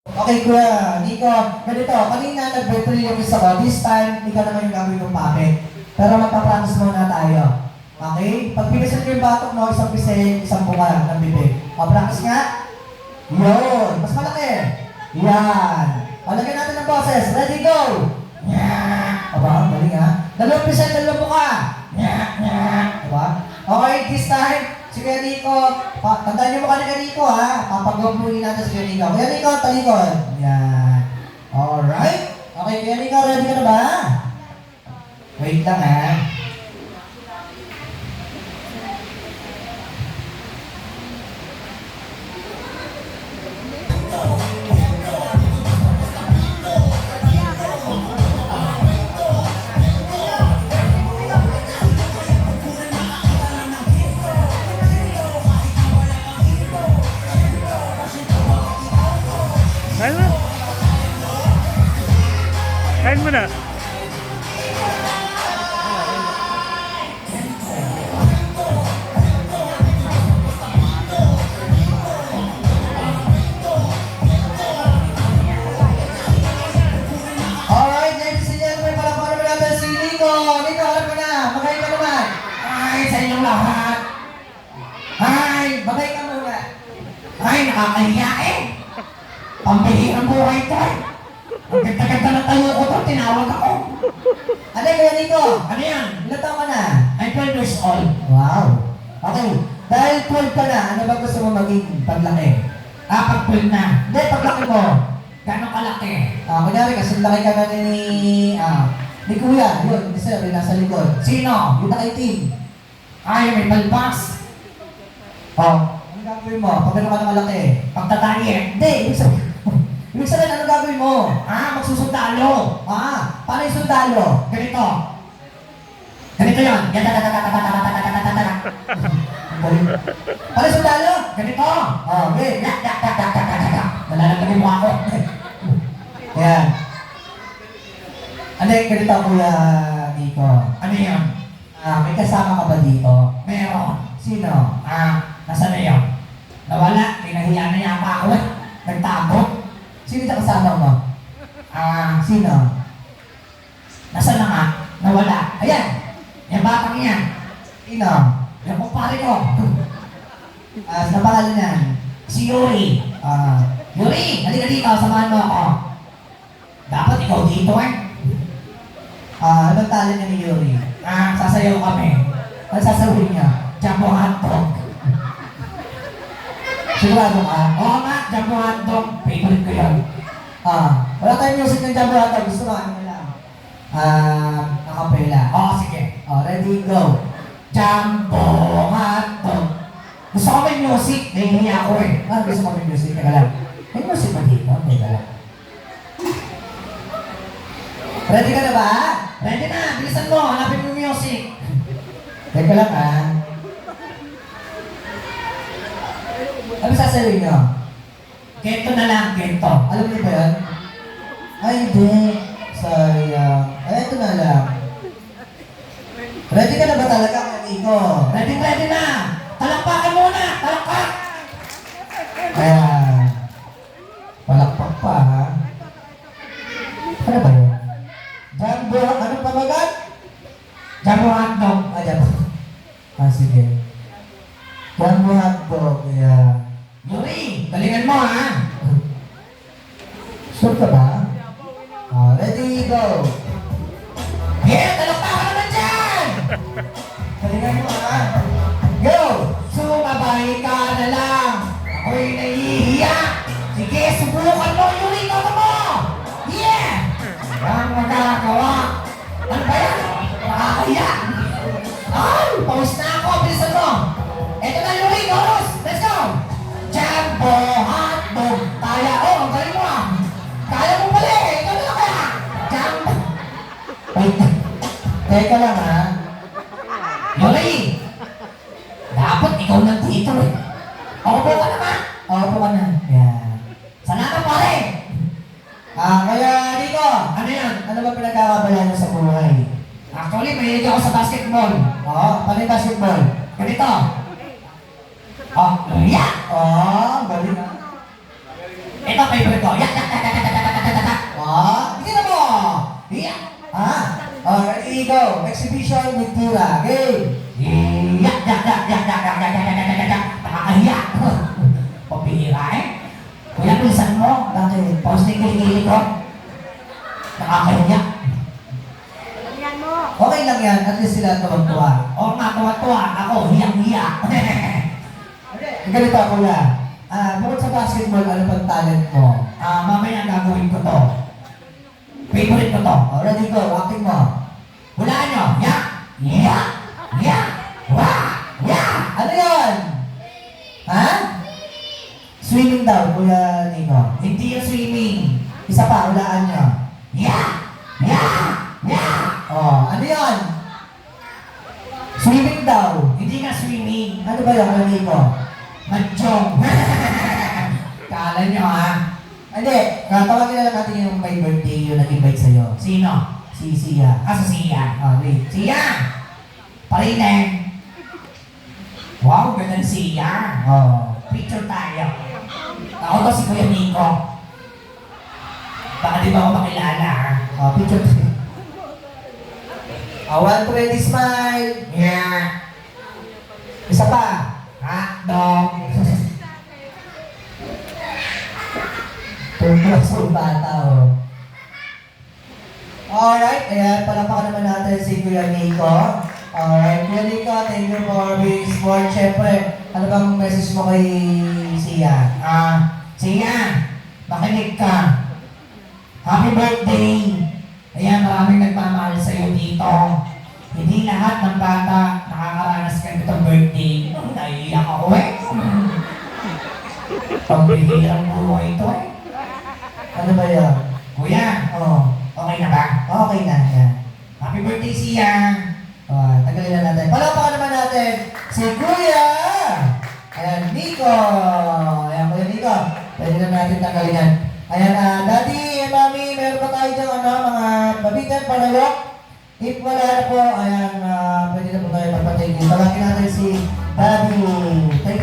Okay, Kuya Nico, ganito, kanina nag-battery yung isa ko. This time, ikaw naman yung gagawin ng pamit. Pero magpapractice muna tayo. Okay? Pag pinisil ko yung batok mo, isang pisil, isang buka ng bibig. O, practice nga. Yun. Mas malaki. Yan. O, lagyan natin ng boses. Ready, go! Aba, galing ha. Dalawang pisil, dalawang buka. Aba? Okay, this time, si Kuya Nico, tandaan niyo mo kanina Nico ha. Papag-gawin natin si Kuya Nico. Kuya Nico, talikod. Yan. Alright. Okay, Kuya Nico, ready ka na ba? Wait lang ha. Kain mo na. Kain mo na. Alright, ladies and gentlemen, palakpakan naman natin si Nico. Nico, alam mo na. Magay ka naman. Ay, sa inyong lahat. Ay, magay ka muna. Ay, nakakahiya eh. Pambihirang buhay ito eh. Ang ganda-ganda na tayo ko to, tinawag ako. Ano Kuya Nico? Ano yan? Ilan taon ka na? I'm 12 years old. Wow. Okay. Dahil 12 ka na, ano ba gusto mo maging paglaki? Pag 12 na. Hindi, paglaki mo. Gano'ng kalaki? Kunyari, kasi laki ka na ni Kuya. Yun, hindi sir, nasa likod. Sino? Yung nakaitim. Ay, may palpas. Ano gagawin mo? Pag gano'n ka na malaki? Pagtatayin. Hindi, ibig sabihin, ano gagawin mo? Magsusundalo. Paano yung sundalo? Ganito. Ganito yun. Paano yung sundalo? Ganito. Okay. Nalalagay mo ako. Yan. Ano yung ganito, Kuya Nico? Ano yun? May kasama ka ba dito? Meron. Sino? Nasaan na yun? Nawala. Pinahiya na yata ako. Nagtago. Sino yung kasama mo? Sino? Nasaan na nga? Nawala. Ayan. Yung batang yan. Sino? Yung kumpare ko. Sino pangalan yan? Si Yuri. Yuri, halika dito. Samahan mo ako. Dapat ikaw dito eh. Anong talent niya ni Yuri? Sasayaw kami. Ano sasawin niya? Jumbo hotdog. Sigurado ka? Oo nga, jumbo hotdog. Favorite ko yun. Wala tayong music ng jumbo hotdog. Gusto mo, ano na lang? Nakapela. Sige. Ready, go. Jumbo hotdog. Gusto ko may music. Nahihiya ako eh. Gusto ko may music. Teka lang. May music ba dito? Teka lang. Ready ka na ba? Ready na. Bilisan mo. Hanapin mo yung music. Teka lang Ano sasabihin nyo? Kento na lang, kento. Alam niyo ba yan? Ay, hindi. Sayang. Ay, ito na lang. Ready ka na ba talaga, Nico? Ready na! Talakpakan muna! Talakpak! Ayan. Palakpak pa, ha? Ano ba yun? Jumbo, anong pamagat? Jumbo hotdog. Jumbo. Sige. Jumbo hotdog, yeah. Yuri, galingan mo, ha? Sure ka ba? Ready, go! Talakpakan naman dyan! Galingan mo, ha? Go! Sumabay ka na lang! Ako'y nahihiya! Sige, subukan mo, Yuri! Ikaw mo! Yeah! Ang magagawa! Ano ba yan? Nakakahiya! Ay! Pawis na ako! Bilisan mo! Eto na, Yuri! Chorus! Let's go! Jumbo hotdog! Kaya! Ang galing mo ah! Kaya mo pala eh! Ikaw na lang kaya! Jumbo! Wait! Teka lang ha! Yuri! Dapat ikaw nandito eh! Opo ka naman! Opo ka na! Yan! Salamat pare! Kaya Nico! Ano yan? Ano ba pinagkakabalan mo sa buhay? Actually, mahilig ako sa basketball. Paano yung basketball? Ganito! Yeah! Galing ha? Ito, favorite ko. Yak, yak, yak, yak, yak, yak, yak, yak, yak, yak. Oh, tingnan mo. Yak. Ha? Ready, go. Exhibition with Tira. Game. Yak, yak, yak, yak, yak, yak, yak, yak, yak, yak, yak, yak. Nakakahiya. Pabihira eh. Kuya, pinsan mo. Bakit? Posting kilikili ko. Nakakahiya. Okay lang yan. At least sila tuwag-tuwa. Oo nga, tuwa-tuwa. Ako, hiyak-hiyak. Ganito ako na. Bukod sa basketball, ano pang talent mo? Mamaya gagawin ko to. Favorite ko to. Ready, go. Acting mo. Hulaan nyo. Yak! Yak! Yak! Wah! Yak! Ano yun? Ha? Swimming daw, Kuya Nino. Hindi yung swimming. Isa pa, hulaan nyo. Yak! Yak! Yak! Oh, ano yun? Swimming daw. Hindi nga swimming. Ano ba yun, Kuya Nino? Magchong. Kala nyo ha? Hindi. Tawagin na lang natin yung may birthday yung nag-invite sa'yo. Sino? Si Sia. Si Sia. Wait. Sia! Parinig. Wow, ganda ni Sia. Picture tayo. Ako to si Kuya Nico. Baka di ba ako makilala ha? Picture tayo. 1, 2, ready, smile. Yeah. Isa pa. Dog. Tumbas yung bata, oh. Alright, ayan, palapakan naman natin si Kuya Nico. Alright, Kuya Nico, thank you for being sport. Siyempre, ano bang message mo kay Sia? Sia, makinig ka. Happy birthday! Ayan, maraming nagmamahal sa'yo dito. Hindi lahat ng bata nakakaranas ka nitong birthday. Naiiyak ako eh. Pambihirang buhay ito eh. Ano ba yan? Kuya, okay na ba? Okay na, yan. Happy birthday, Sia! Tagalin na natin. Palapakan naman natin si Kuya! Ayan, Nico! Ayan, Kuya Nico. Pwede na natin tagalin yan. Ayan, Daddy, Mami, meron pa tayo dyan, mga babitan, panalok. If wala na po, ayan, pwede na po tayo magpatay. Tawagin natin si Daddy. Thank you.